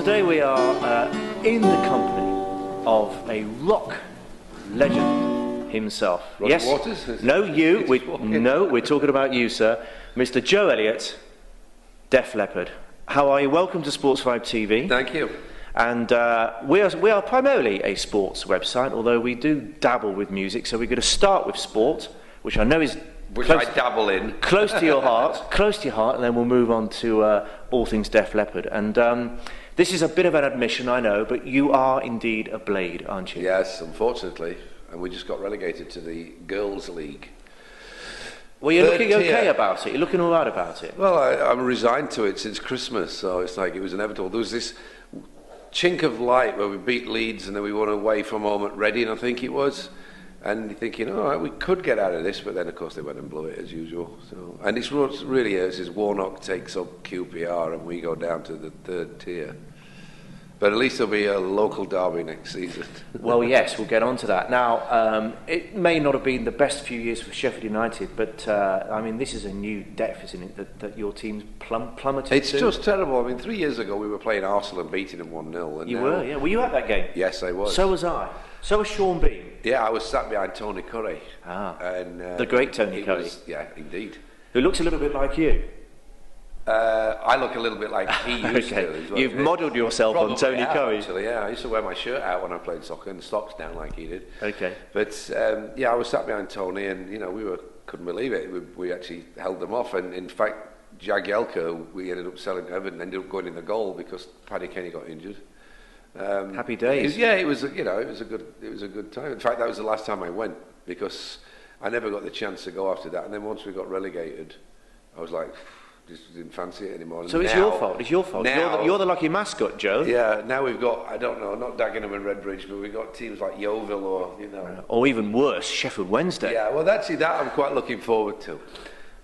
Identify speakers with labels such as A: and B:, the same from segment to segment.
A: today we are in the company of a rock legend himself.
B: Roger
A: Yes?
B: Waters?
A: No, you. No, we're talking about you, sir. Mr. Joe Elliot, Def Leppard. How are you? Welcome to Sportsvibe TV.
B: Thank you.
A: And we are primarily a sports website, although we do dabble with music. So we're going to start with sport, which I know is
B: I dabble in.
A: close to your heart, and then we'll move on to all things Def Leppard. And this is a bit of an admission, I know, but you are indeed a blade, aren't you?
B: Yes, unfortunately. And we just got relegated to the Girls' League.
A: Well, you're
B: Third
A: looking okay
B: tier.
A: about it. You're looking all right about it.
B: Well, I'm resigned to it since Christmas, so it's like it was inevitable. There was this chink of light where we beat Leeds and then we won away from home at Reading, I think it was. And you're thinking, all right, we could get out of this, but then, of course, they went and blew it as usual. So, and it's what really is Warnock takes up QPR and we go down to the third tier. But at least there'll be a local derby next season.
A: Well, yes, we'll get on to that. Now, it may not have been the best few years for Sheffield United, but, I mean, this is a new depth, isn't it, that your team's plummeted
B: It's
A: to?
B: just terrible. I mean, 3 years ago we were playing Arsenal and beating them 1-0. And
A: You
B: now,
A: were, yeah. Were you at that game?
B: Yes, I was.
A: So was I. So was Sean Bean.
B: Yeah, I was sat behind Tony Curry. And,
A: The great Tony Curry.
B: Yeah, indeed.
A: Who looks a little bit like you.
B: I look a little bit like he used to. As well.
A: You've modelled yourself on Tony Curry.
B: Actually, yeah. I used to wear my shirt out when I played soccer and socks down like he did.
A: Okay.
B: But, yeah, I was sat behind Tony and, you know, couldn't believe it. We actually held them off. And, in fact, Jagielka, we ended up selling to Everton, ended up going in the goal because Paddy Kenny got injured.
A: Happy days.
B: It was a good time. In fact, that was the last time I went because I never got the chance to go after that. And then once we got relegated, I was like, just didn't fancy it anymore. And
A: So it's your fault. It's your fault.
B: Now,
A: You're the lucky mascot, Joe.
B: Yeah. Now we've got, I don't know, not Dagenham and Redbridge, but we've got teams like Yeovil or
A: Or even worse, Sheffield Wednesday.
B: Yeah. Well, that I'm quite looking forward to.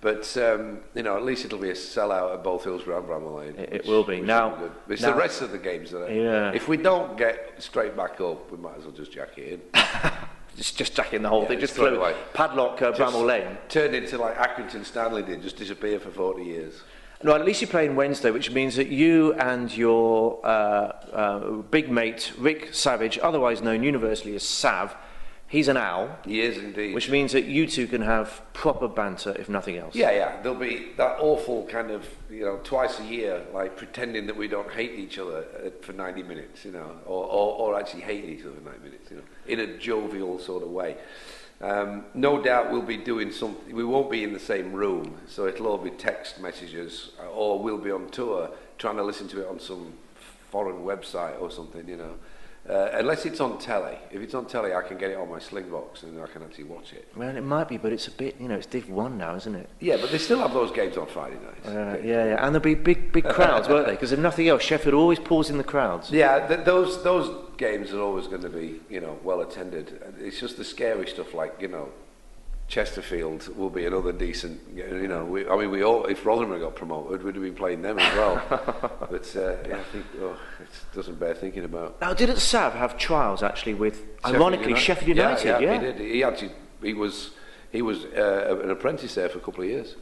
B: But at least it'll be a sellout at both Hillsborough and Bramall Lane.
A: It will be. Now,
B: it's the rest of the games that if we don't get straight back up, we might as well just jack it in.
A: just jacking the whole thing. Just
B: straight
A: float,
B: away.
A: padlock Bramall Lane.
B: Turned into like Accrington Stanley did, just disappear for 40 years.
A: No, at least you're playing Wednesday, which means that you and your big mate Rick Savage, otherwise known universally as Sav, he's an owl.
B: He is indeed.
A: Which means that you two can have proper banter, if nothing else.
B: Yeah. There'll be that awful kind of, twice a year, like pretending that we don't hate each other for 90 minutes, or actually hate each other for 90 minutes, in a jovial sort of way. No doubt we'll be doing something. We won't be in the same room, so it'll all be text messages, or we'll be on tour trying to listen to it on some foreign website or something, unless it's on telly. If it's on telly, I can get it on my Slingbox and I can actually watch it.
A: Well, it might be, but it's a bit, it's Div 1 now, isn't it?
B: Yeah, but they still have those games on Friday nights.
A: Yeah, and there'll be big crowds, won't they? Because if nothing else, Sheffield always pulls in the crowds.
B: Yeah, those games are always going to be, well attended. It's just the scary stuff, like Chesterfield will be another decent. If Rotherham got promoted, we'd have been playing them as well. But I think it doesn't bear thinking about.
A: Now, didn't Sav have trials actually with, ironically, Sheffield United?
B: Yeah, he did. He was an apprentice there for a couple of years.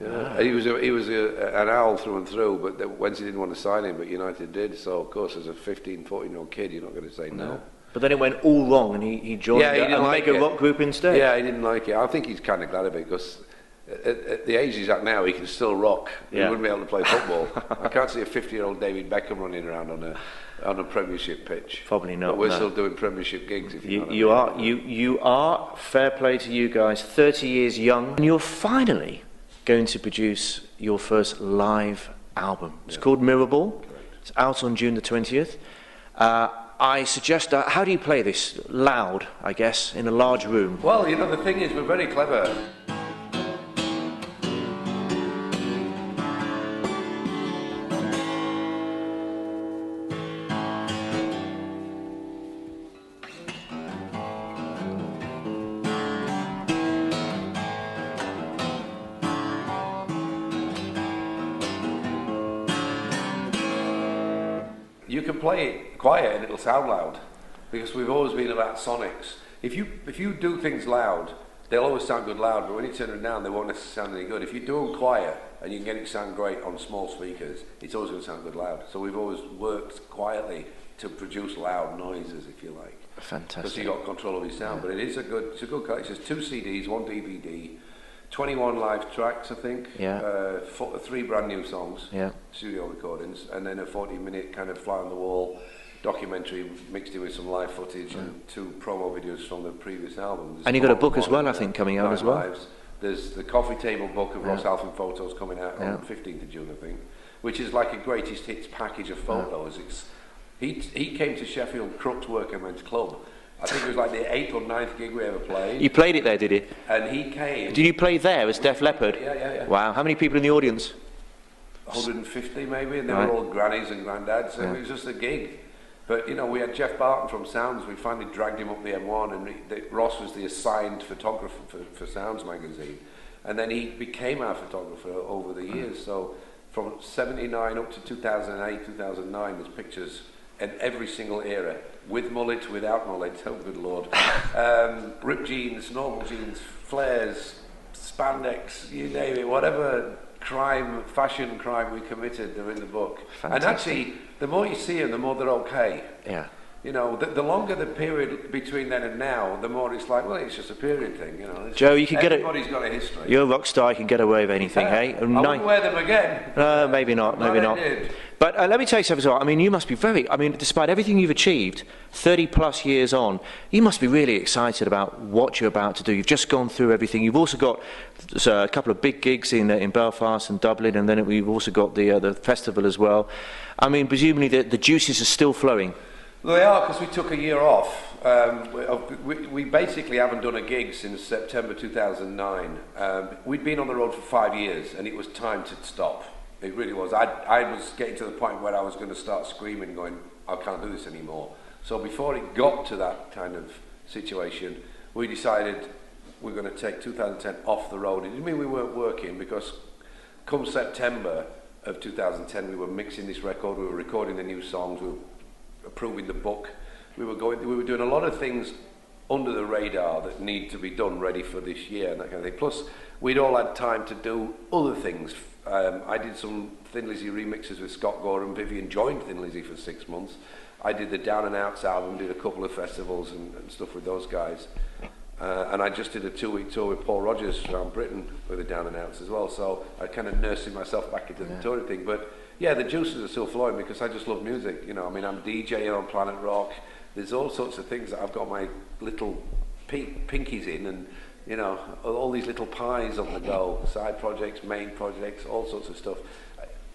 B: Yeah. He was an owl through and through, but Wednesday didn't want to sign him, but United did. So of course, as a 15, 14-year-old kid, you're not going to say no.
A: But then it went all wrong, and he joined a mega rock group instead.
B: Yeah, he didn't like it. I think he's kind of glad of it because at the age he's at now, he can still rock. He wouldn't be able to play football. I can't see a 50-year-old David Beckham running around on a Premiership pitch.
A: Probably not.
B: But we're still doing Premiership gigs. If
A: you are. Fair play to you guys. 30 years young, and you're finally going to produce your first live album. It's called Mirrorball.
B: Correct.
A: It's out on June the 20th. I suggest how do you play this? Loud, I guess, in a large room.
B: Well, the thing is, we're very clever. You can play it quiet and it'll sound loud because we've always been about sonics. If you do things loud, they'll always sound good loud, but when you turn them down, they won't necessarily sound any good. If you do them quiet, and you can get it to sound great on small speakers, it's always going to sound good loud. So we've always worked quietly to produce loud noises, if you like.
A: Fantastic.
B: Because you got control of your sound. But it's a good collection. It's 2 CDs, 1 DVD, 21 live tracks, I think.
A: Yeah.
B: 3 brand new songs.
A: Yeah.
B: Studio recordings, and then a 40-minute kind of fly on the wall documentary mixed in with some live footage and 2 promo videos from the previous album.
A: And you got a book as well, I think, coming out as well.
B: Lives. There's the coffee table book of Ross Halfin photos coming out on the 15th of June, I think, which is like a greatest hits package of photos. He came to Sheffield Crooks Workmen's Club. I think it was like the 8th or 9th gig we ever played.
A: You played it there, did you?
B: And he came.
A: Did you play there as Def Leppard?
B: Yeah.
A: Wow, how many people in the audience?
B: 150 maybe, and they were all grannies and granddads, so it was just a gig. But, you know, we had Jeff Barton from Sounds. We finally dragged him up the M1, and Ross was the assigned photographer for Sounds magazine. And then he became our photographer over the years. So from 79 up to 2008, 2009, there's pictures in every single era, with mullet, without mullet, oh good lord. Ripped jeans, normal jeans, flares, spandex, you name it, whatever fashion crime we committed, they're in the book.
A: Fantastic.
B: And actually, the more you see them, the more they're okay.
A: Yeah.
B: You know, the longer the period between then and now, the more it's like, well, it's just a period thing, you know.
A: Joe, you can get it.
B: Everybody's got a history.
A: You're a rock star, you can get away with anything, hey?
B: I wouldn't wear them again.
A: Maybe not, maybe not. But let me tell you something as well. I mean, you must be despite everything you've achieved, 30 plus years on, you must be really excited about what you're about to do. You've just gone through everything. You've also got a couple of big gigs in Belfast and Dublin, and then we've also got the festival as well. I mean, presumably the juices are still flowing.
B: Well, they are, because we took a year off. We basically haven't done a gig since September 2009. We'd been on the road for 5 years, and it was time to stop. It really was. I was getting to the point where I was going to start screaming, going, I can't do this anymore. So before it got to that kind of situation, we decided we're going to take 2010 off the road. It didn't mean we weren't working, because come September of 2010, we were mixing this record, we were recording the new songs, we were approving the book. We were doing a lot of things under the radar that need to be done ready for this year and that kind of thing. Plus, we'd all had time to do other things. I did some Thin Lizzy remixes with Scott Gore, and Vivian joined Thin Lizzy for 6 months. I did the Down and Outs album, did a couple of festivals and stuff with those guys. And I just did a 2-week tour with Paul Rogers around Britain with the Down and Outs as well. So I kind of nursing myself back into the touring thing. But yeah, the juices are still flowing because I just love music. You know, I mean, I'm DJing on Planet Rock. There's all sorts of things that I've got my little pinkies in, and you know, all these little pies on the go, side projects, main projects, all sorts of stuff.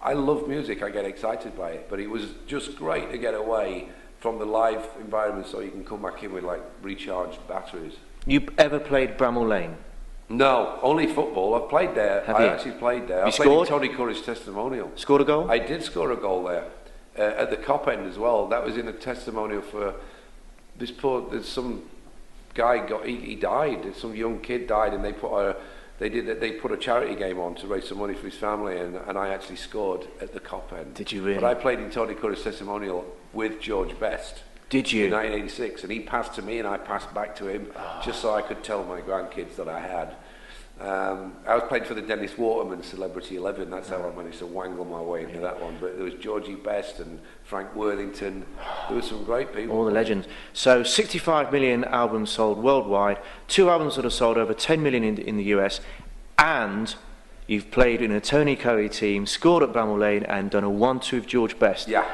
B: I love music, I get excited by it, but it was just great to get away from the live environment so you can come back in with like recharged batteries.
A: You ever played Bramall Lane?
B: No, only football. I've played there.
A: Have you?
B: I actually played there. I
A: You
B: played
A: scored?
B: in Tony Curry's testimonial.
A: Scored a goal?
B: I did score a goal there at the Cop End as well. That was in a testimonial for this poor. There's some guy he died. Some young kid died, and they put a charity game on to raise some money for his family, and I actually scored at the Cop End.
A: Did you really?
B: But I played in Tony Curry's testimonial with George Best.
A: Did you?
B: In 1986, and he passed to me and I passed back to him, just so I could tell my grandkids that I had. I was playing for the Dennis Waterman Celebrity 11, that's how I managed to wangle my way into that one. But there was Georgie Best and Frank Worthington, there were some great people.
A: All the legends. So 65 million albums sold worldwide, 2 albums that have sold over 10 million in the US, and you've played in a Tony Curry team, scored at Bramall Lane, and done a 1-2 with George Best.
B: Yeah.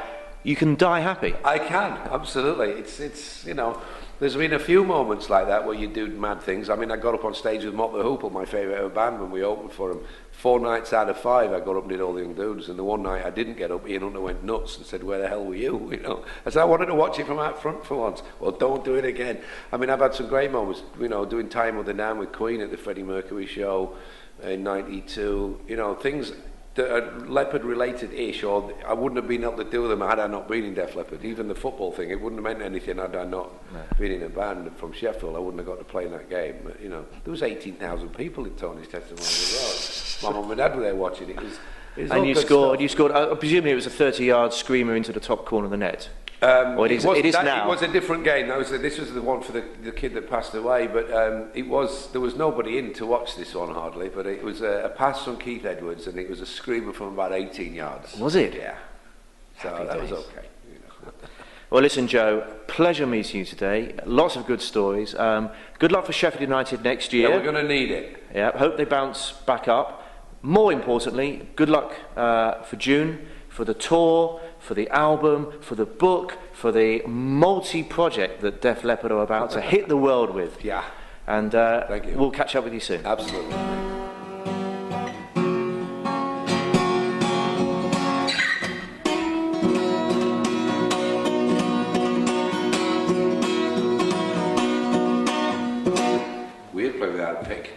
A: You can die happy.
B: I can, absolutely. It's you know, there's been a few moments like that where you do mad things. I mean, I got up on stage with Mott the Hoople, my favourite ever band, when we opened for them. 4 nights out of 5, I got up and did All the Young Dudes, and the one night I didn't get up, Ian Hunter went nuts and said, "Where the hell were you?" You know, I said, "I wanted to watch it from out front for once." Well, don't do it again. I mean, I've had some great moments. You know, doing Time of the Damned with Queen at the Freddie Mercury show in '92. You know, things that are Leppard related-ish, or I wouldn't have been able to do them had I not been in Def Leppard. Even the football thing, it wouldn't have meant anything had I not been in a band from Sheffield. I wouldn't have got to play in that game. But, you know, there was 18,000 people in Tony's testimony as well. My mum and dad were there watching it. It was
A: And you scored, presumably it was a 30-yard screamer into the top corner of the net. Or it is now?
B: It was a different game. This was the one for the kid that passed away, but there was nobody in to watch this one hardly, but it was a pass from Keith Edwards, and it was a screamer from about 18 yards.
A: Was it?
B: Yeah. So
A: Happy
B: that
A: days.
B: was okay. You know.
A: Well, listen, Joe, pleasure meeting you today. Lots of good stories. Good luck for Sheffield United next year.
B: Yeah, we're going to need it.
A: Yeah, hope they bounce back up. More importantly, good luck for June, for the tour, for the album, for the book, for the multi-project that Def Leppard are about to hit the world with.
B: Yeah.
A: And
B: Thank you.
A: We'll catch up with you soon.
B: Absolutely. Weird play without a pick.